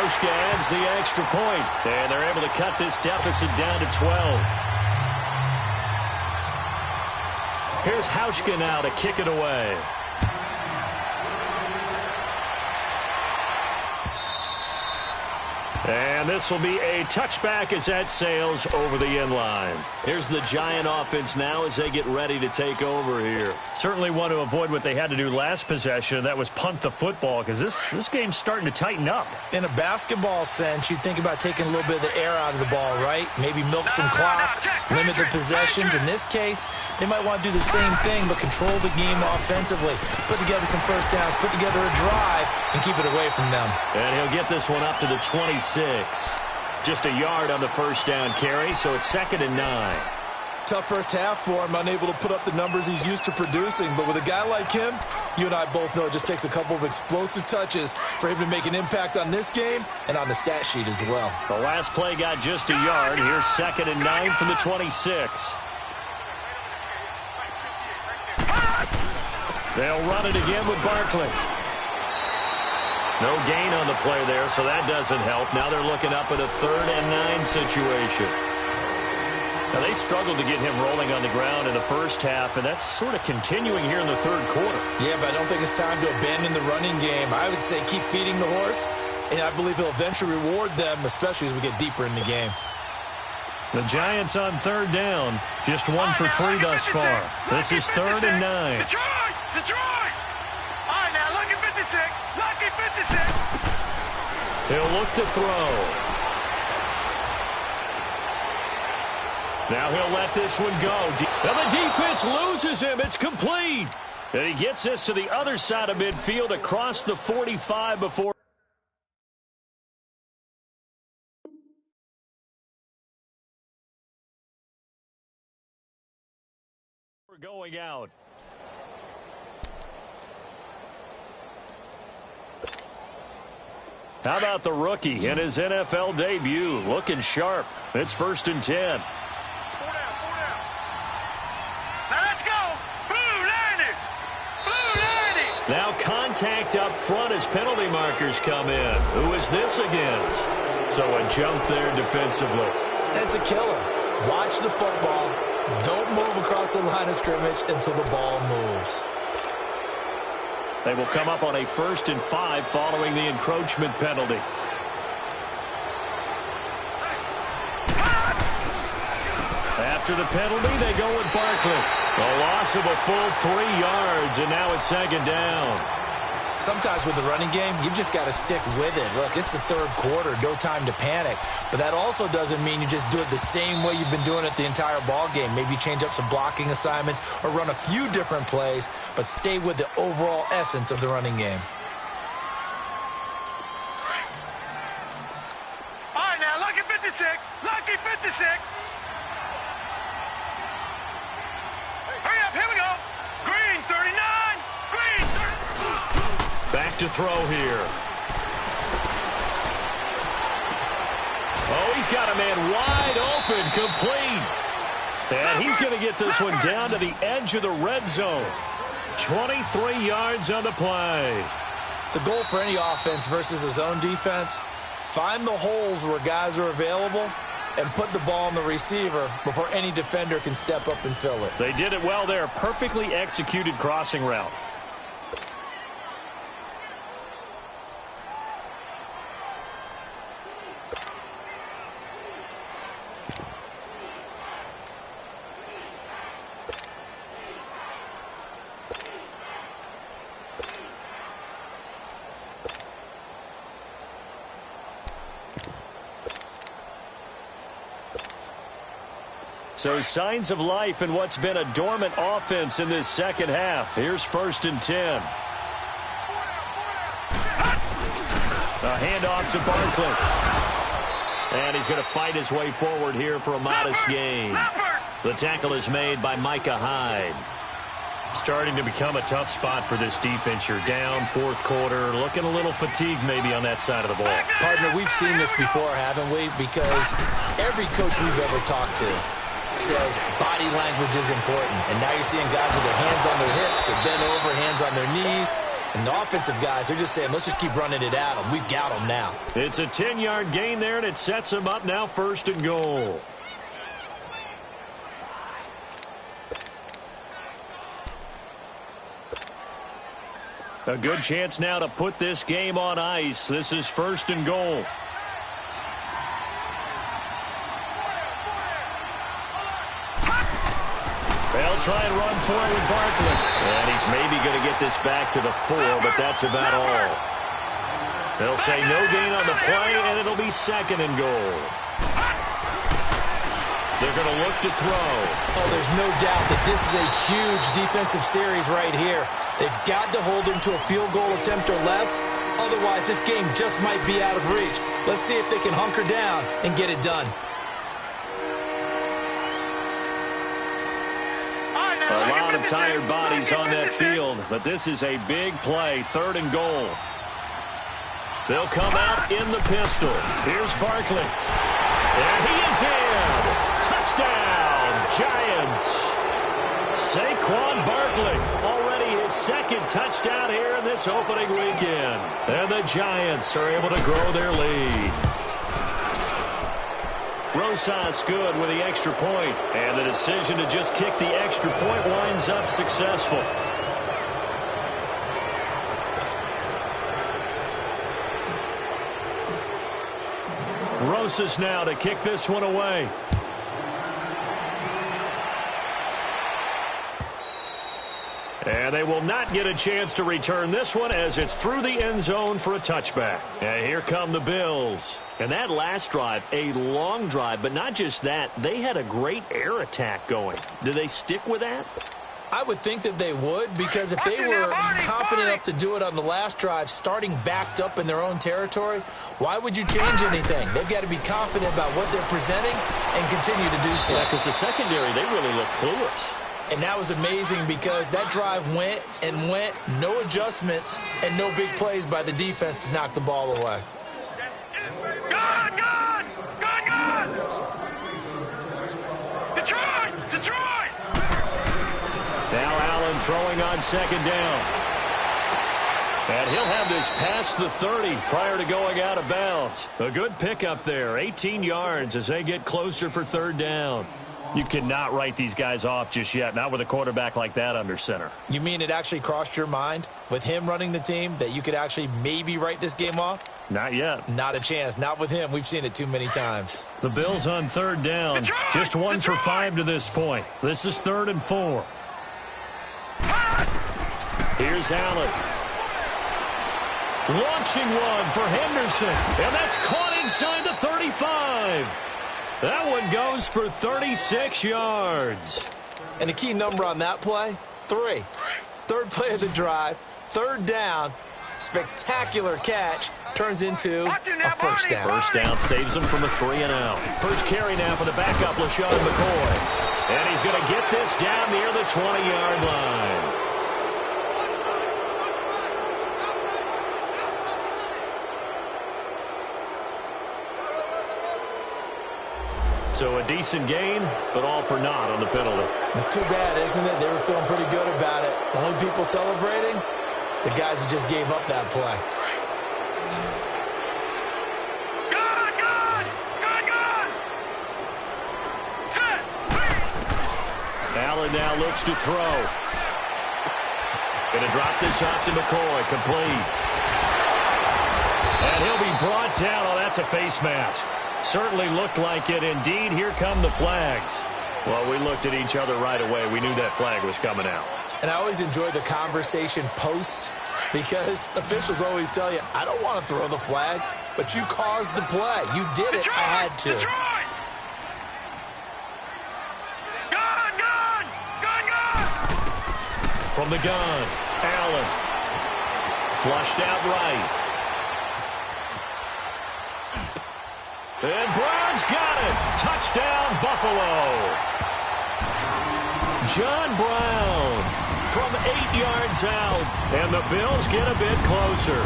[SPEAKER 2] Hauschka adds the extra point, and they're able to cut this deficit down to 12. Here's Hauschka now to kick it away. And this will be a touchback as that sails over the end line. Here's the Giant offense now as they get ready to take over here. Certainly want to avoid what they had to do last possession. That was punt the football, because this game's starting to tighten up.
[SPEAKER 3] In a basketball sense, you think about taking a little bit of the air out of the ball, right? Maybe milk some clock, limit the possessions. In this case, they might want to do the same thing, but control the game offensively. Put together some first downs, put together a drive, and keep it away from them.
[SPEAKER 2] And he'll get this one up to the 26. Just a yard on the first down carry, so it's 2nd and 9.
[SPEAKER 3] Tough first half for him, unable to put up the numbers he's used to producing. But with a guy like him, you and I both know it just takes a couple of explosive touches for him to make an impact on this game and on the stat sheet as well.
[SPEAKER 2] The last play got just a yard. Here's 2nd and 9 from the 26. They'll run it again with Barkley. No gain on the play there, so that doesn't help. Now they're looking up at a 3rd and 9 situation. Now, they struggled to get him rolling on the ground in the first half, and that's sort of continuing here in the third quarter.
[SPEAKER 3] Yeah, but I don't think it's time to abandon the running game. I would say keep feeding the horse, and I believe he'll eventually reward them, especially as we get deeper in the game.
[SPEAKER 2] The Giants on 3rd down, just 1 for 3 thus far. This is 3rd and 9.
[SPEAKER 4] Detroit! All right, now, lucky 56. Lucky 56.
[SPEAKER 2] He'll look to throw. Now he'll let this one go. Now the defense loses him. It's complete. And he gets this to the other side of midfield across the 45 before. We're going out. How about the rookie in his NFL debut? Looking sharp. It's 1st and 10. Now contact up front as penalty markers come in. Who is this against? So a jump there defensively.
[SPEAKER 3] It's a killer. Watch the football. Don't move across the line of scrimmage until the ball moves.
[SPEAKER 2] They will come up on a 1st and 5 following the encroachment penalty. After the penalty, they go with Barkley. A loss of a full 3 yards, and now it's 2nd down.
[SPEAKER 3] Sometimes with the running game, you've just got to stick with it. Look, it's the third quarter, no time to panic. But that also doesn't mean you just do it the same way you've been doing it the entire ball game. Maybe change up some blocking assignments or run a few different plays, but stay with the overall essence of the running game.
[SPEAKER 4] All right, now, lucky 56. Lucky 56. Hurry up, here we go. Green, 39. Green, 30.
[SPEAKER 2] Back to throw here. Oh, he's got a man wide open, complete. And he's going to get this one down to the edge of the red zone. 23 yards on the play.
[SPEAKER 3] The goal for any offense versus a zone defense, find the holes where guys are available and put the ball on the receiver before any defender can step up and fill it.
[SPEAKER 2] They did it well there. Perfectly executed crossing route. So signs of life in what's been a dormant offense in this second half. Here's 1st and 10. A handoff to Barkley. And he's going to fight his way forward here for a modest gain. The tackle is made by Micah Hyde. Starting to become a tough spot for this defense. You're down, 4th quarter, looking a little fatigued maybe on that side of the ball.
[SPEAKER 3] Partner, we've seen this before, haven't we? Because every coach we've ever talked to says body language is important. And now you're seeing guys with their hands on their hips, they're bent over, hands on their knees. And the offensive guys are just saying, let's just keep running it at them. We've got them now.
[SPEAKER 2] It's a 10-yard gain there, and it sets them up now 1st and goal. A good chance now to put this game on ice. This is 1st and goal. They'll try and run forward Barkley. And he's maybe going to get this back to the 4, but that's about all. They'll say no gain on the play, and it'll be 2nd and goal. They're going to look to throw.
[SPEAKER 3] Oh, there's no doubt that this is a huge defensive series right here. They've got to hold them to a field goal attempt or less. Otherwise, this game just might be out of reach. Let's see if they can hunker down and get it done.
[SPEAKER 2] A lot of tired bodies on that field, but this is a big play, 3rd and goal. They'll come out in the pistol. Here's Barkley. And he is in. Touchdown, Giants. Saquon Barkley, already his 2nd touchdown here in this opening weekend. And the Giants are able to grow their lead. Rosas good with the extra point, and the decision to just kick the extra point winds up successful. Rosas now to kick this one away. And they will not get a chance to return this one as it's through the end zone for a touchback. And here come the Bills. And that last drive, a long drive, but not just that. They had a great air attack going. Do they stick with that?
[SPEAKER 3] I would think that they would, because if they were confident enough to do it on the last drive, starting backed up in their own territory, why would you change anything? They've got to be confident about what they're presenting and continue to do so.
[SPEAKER 2] Yeah, because the secondary, they really look clueless.
[SPEAKER 3] And that was amazing because that drive went and went, no adjustments and no big plays by the defense to knock the ball away.
[SPEAKER 4] Good! Detroit!
[SPEAKER 2] Now Allen throwing on 2nd down. And he'll have this past the 30 prior to going out of bounds. A good pickup there, 18 yards as they get closer for 3rd down. You cannot write these guys off just yet, not with a quarterback like that under center.
[SPEAKER 3] You mean it actually crossed your mind with him running the team that you could actually maybe write this game off?
[SPEAKER 2] Not yet.
[SPEAKER 3] Not a chance. Not with him. We've seen it too many times.
[SPEAKER 2] The Bills on 3rd down. Just 1 for 5 to this point. This is 3rd and 4. Here's Allen. Launching one for Henderson. And that's caught inside the 35. That one goes for 36 yards.
[SPEAKER 3] And the key number on that play, 3. 3rd play of the drive, 3rd down, spectacular catch, turns into a 1st down.
[SPEAKER 2] 1st down saves him from a 3 and out. First carry now for the backup, LaShawn McCoy. And he's going to get this down near the 20-yard line. So a decent gain, but all for naught on the penalty.
[SPEAKER 3] It's too bad, isn't it? They were feeling pretty good about it. Only people celebrating, the guys who just gave up that play.
[SPEAKER 2] Allen now looks to throw. Going to drop this off to McCoy, complete. And he'll be brought down. Oh, that's a face mask. Certainly looked like it. Indeed, here come the flags. Well, we looked at each other right away. We knew that flag was coming out.
[SPEAKER 3] And I always enjoy the conversation post because officials always tell you, I don't want to throw the flag, but you caused the play. You did it. I had to.
[SPEAKER 2] From the gun, Allen. Flushed out right. And Brown's got it. Touchdown, Buffalo. John Brown from 8 yards out. And the Bills get a bit closer.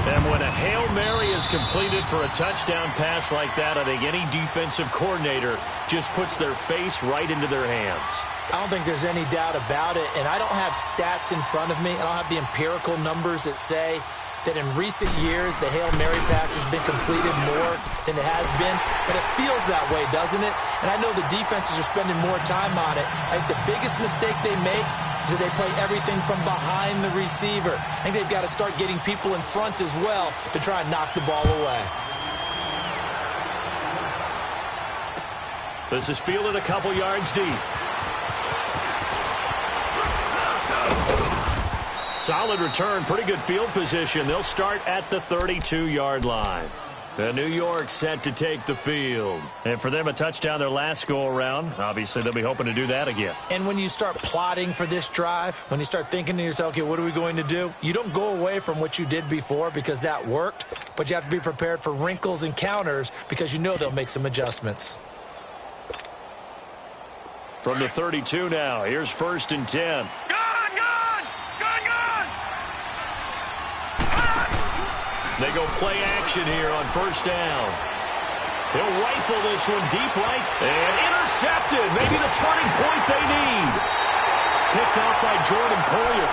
[SPEAKER 2] And when a Hail Mary is completed for a touchdown pass like that, I think any defensive coordinator just puts their face right into their hands.
[SPEAKER 3] I don't think there's any doubt about it, and I don't have stats in front of me. I don't have the empirical numbers that say that in recent years the Hail Mary pass has been completed more than it has been, but it feels that way, doesn't it? And I know the defenses are spending more time on it. I think the biggest mistake they make is that they play everything from behind the receiver. I think they've got to start getting people in front as well to try and knock the ball away.
[SPEAKER 2] This is fielded a couple yards deep. Solid return, pretty good field position. They'll start at the 32-yard line. The New York set to take the field. And for them, a touchdown their last go-around. Obviously, they'll be hoping to do that again.
[SPEAKER 3] And when you start plotting for this drive, when you start thinking to yourself, okay, what are we going to do? You don't go away from what you did before because that worked, but you have to be prepared for wrinkles and counters because you know they'll make some adjustments.
[SPEAKER 2] From the 32 now, here's 1st and 10. They go play action here on 1st down. He'll rifle this one deep right and intercepted. Maybe the turning point they need. Picked off by Jordan Poyer.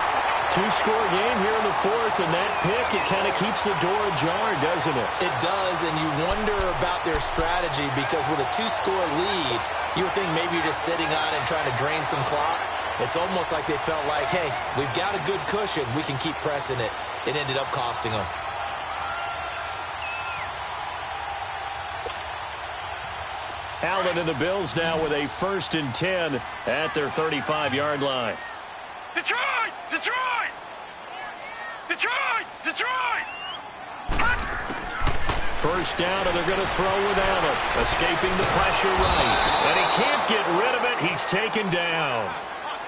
[SPEAKER 2] 2-score game here in the 4th, and that pick, it kind of keeps the door ajar, doesn't it?
[SPEAKER 3] It does, and you wonder about their strategy because with a 2-score lead, you would think maybe you're just sitting on it and trying to drain some clock. It's almost like they felt like, hey, we've got a good cushion. We can keep pressing it. It ended up costing them.
[SPEAKER 2] Allen and the Bills now with a 1st and 10 at their 35-yard line.
[SPEAKER 4] Detroit! Detroit! Detroit! Detroit!
[SPEAKER 2] 1st down, and they're going to throw with Allen. Escaping the pressure right. And he can't get rid of it. He's taken down.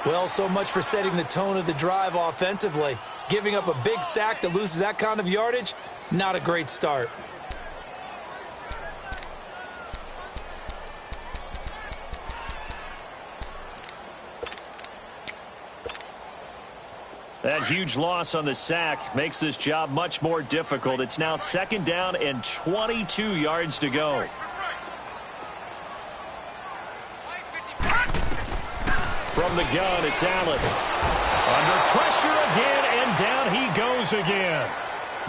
[SPEAKER 3] Well, so much for setting the tone of the drive offensively. Giving up a big sack that loses that kind of yardage, not a great start.
[SPEAKER 2] That huge loss on the sack makes this job much more difficult. It's now 2nd down and 22 yards to go. From the gun, it's Allen. Under pressure again, and down he goes again.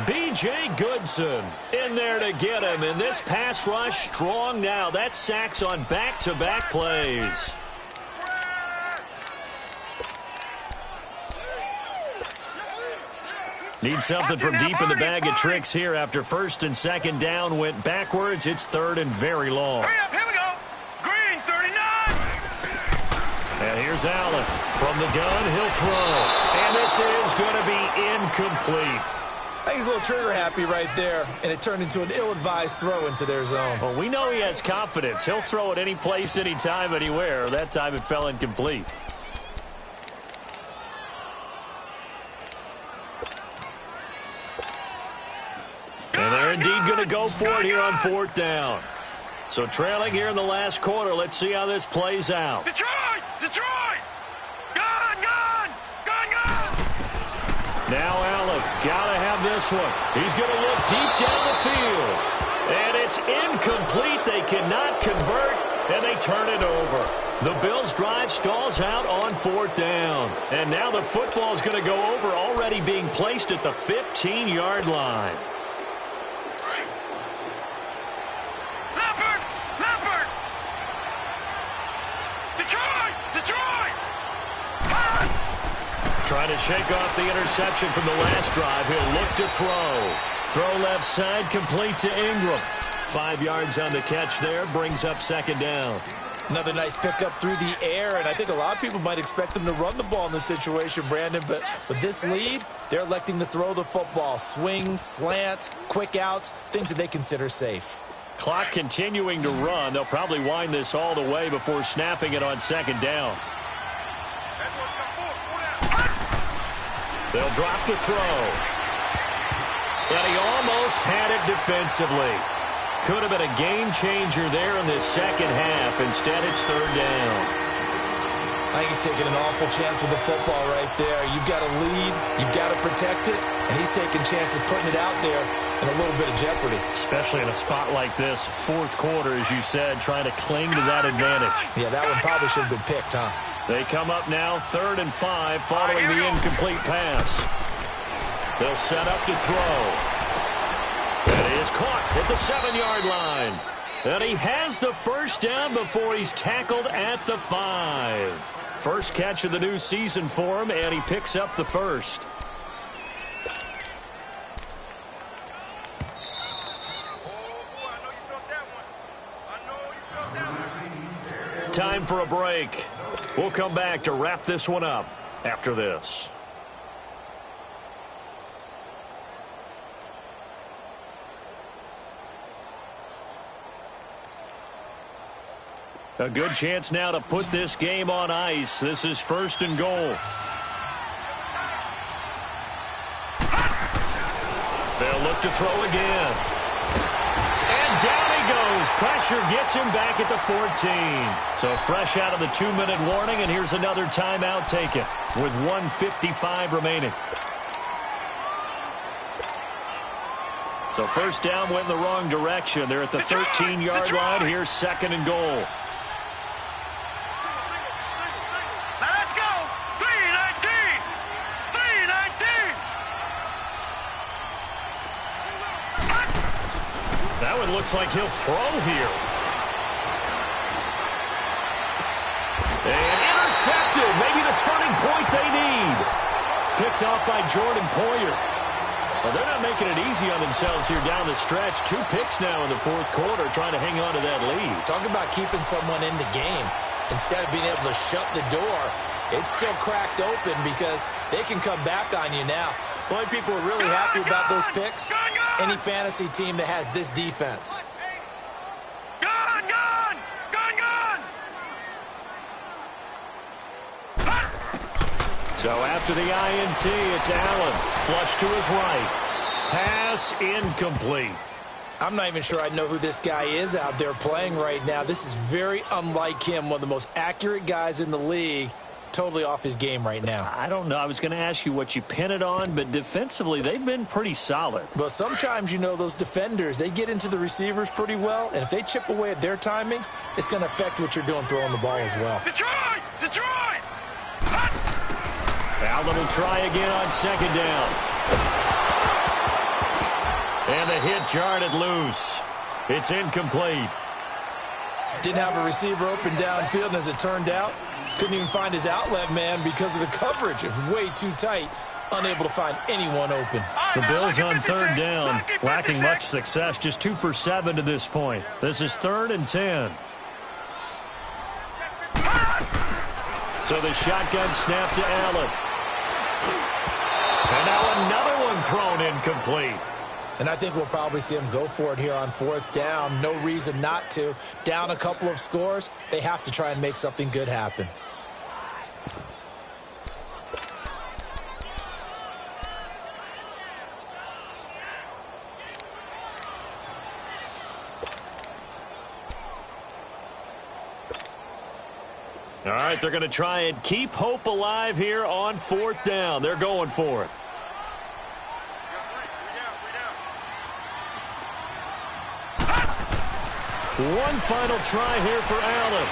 [SPEAKER 2] B.J. Goodson in there to get him, and this pass rush strong now. That sack's on back-to-back plays. Need something from deep in the bag of tricks here after 1st and 2nd down went backwards. It's 3rd and very long.
[SPEAKER 4] Hurry up, here we go. Green, 39.
[SPEAKER 2] And here's Allen. From the gun, he'll throw. And this is going to be incomplete.
[SPEAKER 3] I think he's a little trigger happy right there, and it turned into an ill-advised throw into their zone.
[SPEAKER 2] Well, we know he has confidence. He'll throw it any place, anytime, anywhere. That time it fell incomplete. And they're indeed going to go for it here on 4th down. So trailing here in the last quarter. Let's see how this plays out.
[SPEAKER 4] Detroit! Detroit! Gun! Gun! Gun! Gun!
[SPEAKER 2] Now Allen, got to have this one. He's going to look deep down the field. And it's incomplete. They cannot convert, and they turn it over. The Bills' drive stalls out on 4th down. And now the football is going to go over, already being placed at the 15-yard line. Trying to shake off the interception from the last drive. He'll look to throw. Throw left side, complete to Ingram. 5 yards on the catch there, brings up 2nd down.
[SPEAKER 3] Another nice pickup through the air, and I think a lot of people might expect them to run the ball in this situation, Brandon, but with this lead, they're electing to throw the football. Swings, slants, quick outs, things that they consider safe.
[SPEAKER 2] Clock continuing to run. They'll probably wind this all the way before snapping it on 2nd down. They'll drop the throw. And he almost had it defensively. Could have been a game changer there in this second half. Instead, it's 3rd down.
[SPEAKER 3] I think he's taking an awful chance with the football right there. You've got to lead, you've got to protect it, and he's taking chances putting it out there in a little bit of jeopardy.
[SPEAKER 2] Especially in a spot like this, fourth quarter, as you said, trying to cling to that advantage.
[SPEAKER 3] Yeah, that one probably should have been picked, huh?
[SPEAKER 2] They come up now 3rd and 5 following the incomplete pass. They'll set up to throw. And he is caught at the 7-yard line. And he has the first down before he's tackled at the 5. First catch of the new season for him, and he picks up the first. Time for a break. We'll come back to wrap this one up after this. A good chance now to put this game on ice. This is 1st and goal. They'll look to throw again. And down he goes. Pressure gets him back at the 14. So fresh out of the 2-minute warning, and here's another timeout taken with 1:55 remaining. So first down went in the wrong direction. They're at the 13-yard line. Here's 2nd and goal. That one looks like he'll throw here. And intercepted. Maybe the turning point they need. Picked off by Jordan Poyer. Well, they're not making it easy on themselves here down the stretch. 2 picks now in the 4th quarter, trying to hang on to that lead.
[SPEAKER 3] Talk about keeping someone in the game. Instead of being able to shut the door, it's still cracked open because they can come back on you now. The only people who are really happy about those picks, any fantasy team that has this defense.
[SPEAKER 2] So after the INT, it's Allen. Flush to his right. Pass incomplete.
[SPEAKER 3] I'm not even sure I know who this guy is out there playing right now. This is very unlike him, one of the most accurate guys in the league. Totally off his game right now.
[SPEAKER 2] I don't know. I was going to ask you what you pin it on, but defensively, they've been pretty solid.
[SPEAKER 3] But sometimes, you know, those defenders, they get into the receivers pretty well, and if they chip away at their timing, it's going to affect what you're doing throwing the ball as well.
[SPEAKER 4] Detroit! Detroit!
[SPEAKER 2] Allen will try again on 2nd down. And the hit jarred it loose. It's incomplete.
[SPEAKER 3] Didn't have a receiver open downfield, and as it turned out, couldn't even find his outlet man because of the coverage. It was way too tight, unable to find anyone open.
[SPEAKER 2] The Bills on 3rd down, lacking much success, just 2 for 7 to this point. This is 3rd and 10. So the shotgun snap to Allen. And now another one thrown incomplete.
[SPEAKER 3] And I think we'll probably see him go for it here on 4th down. No reason not to. Down a couple of scores, they have to try and make something good happen.
[SPEAKER 2] All right, they're going to try and keep hope alive here on 4th down. They're going for it. One final try here for Allen.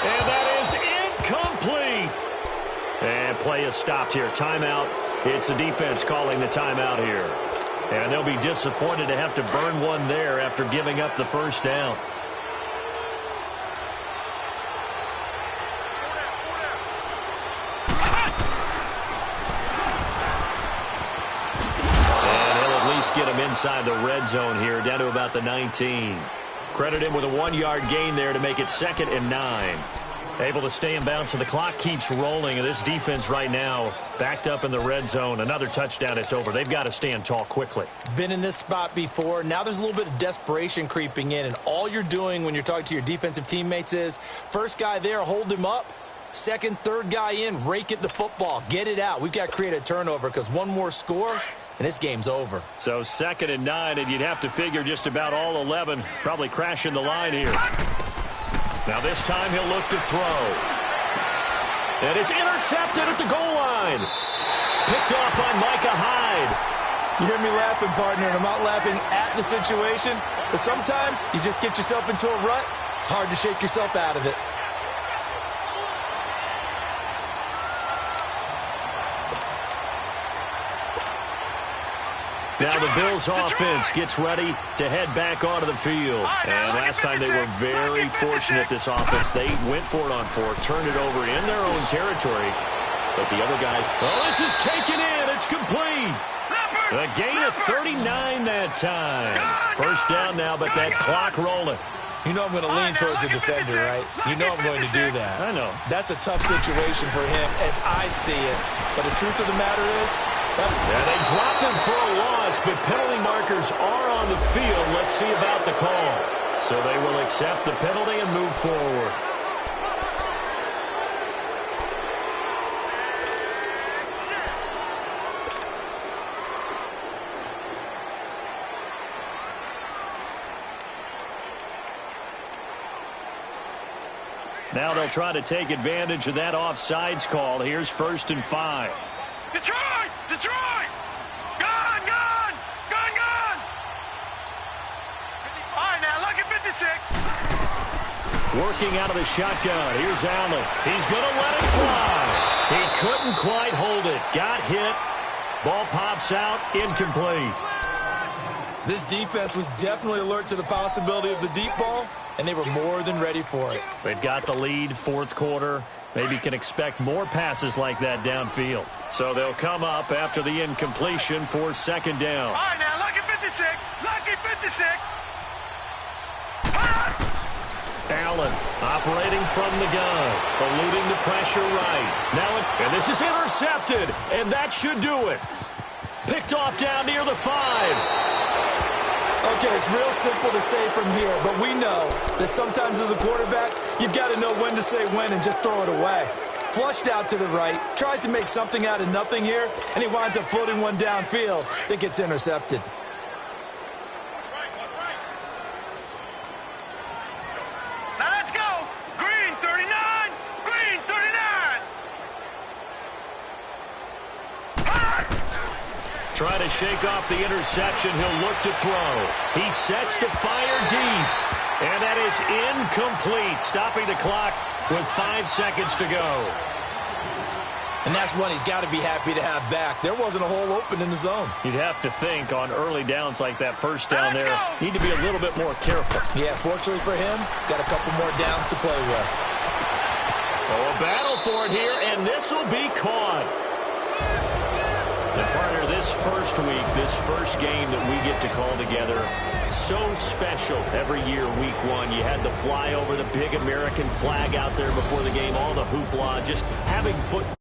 [SPEAKER 2] And that is incomplete. And play is stopped here. Timeout. It's the defense calling the timeout here. And they'll be disappointed to have to burn one there after giving up the first down. Get him inside the red zone here, down to about the 19. Credit him with a 1-yard gain there to make it 2nd and 9. Able to stay in bounds, and the clock keeps rolling. And this defense right now backed up in the red zone. Another touchdown, it's over. They've got to stand tall quickly.
[SPEAKER 3] Been in this spot before. Now there's a little bit of desperation creeping in, and all you're doing when you're talking to your defensive teammates is first guy there, hold him up. Second, third guy in, rake at the football. Get it out. We've got to create a turnover because one more score, and this game's over.
[SPEAKER 2] So 2nd and 9, and you'd have to figure just about all 11 probably crashing the line here. Now this time he'll look to throw. And it's intercepted at the goal line. Picked off by Micah Hyde.
[SPEAKER 3] You hear me laughing, partner, and I'm not laughing at the situation. But sometimes you just get yourself into a rut. It's hard to shake yourself out of it.
[SPEAKER 2] Now the Bills offense gets ready to head back onto the field. And last time they were very fortunate, this offense. They went for it on fourth, turned it over in their own territory. But the other guys, oh, this is taken in. It's complete. A gain of 39 that time. First down now, but that clock rolling.
[SPEAKER 3] You know I'm going to lean towards the defender, right? You know I'm going to do that.
[SPEAKER 2] I know.
[SPEAKER 3] That's a tough situation for him as I see it. But the truth of the matter is,
[SPEAKER 2] yeah, they drop him for a loss, but penalty markers are on the field. Let's see about the call. So they will accept the penalty and move forward. Now they'll try to take advantage of that offsides call. Here's 1st and 5.
[SPEAKER 4] Detroit! Detroit! Gone! Gone! Gone! Gone! All right, now, look at 56.
[SPEAKER 2] Working out of the shotgun. Here's Allen. He's going to let it fly. He couldn't quite hold it. Got hit. Ball pops out. Incomplete.
[SPEAKER 3] this defense was definitely alert to the possibility of the deep ball, and they were more than ready for it.
[SPEAKER 2] They've got the lead, fourth quarter. Maybe can expect more passes like that downfield. So they'll come up after the incompletion for second down.
[SPEAKER 4] All right, now, lucky 56. Lucky 56.
[SPEAKER 2] Allen operating from the gun, eluding the pressure right. Now, and this is intercepted, and that should do it. Picked off down near the 5.
[SPEAKER 3] Okay, it's real simple to say from here, but we know that sometimes as a quarterback, you've got to know when to say when and just throw it away. Flushed out to the right, tries to make something out of nothing here, and he winds up floating one downfield that gets intercepted.
[SPEAKER 4] Now let's go. Green 39. Green 39.
[SPEAKER 2] Try to shake off the interception. He'll look to throw. He sets to fire deep. And that is incomplete, stopping the clock with 5 seconds to go.
[SPEAKER 3] And that's one he's got to be happy to have back. There wasn't a hole open in the zone.
[SPEAKER 2] You'd have to think on early downs like that first down there, need to be a little bit more careful.
[SPEAKER 3] Yeah, fortunately for him, got a couple more downs to play with.
[SPEAKER 2] Oh, a battle for it here, and this will be caught. And partner, this first week, this first game that we get to call together, so special every year, week one. You had the flyover, the big American flag out there before the game, all the hoopla, just having football.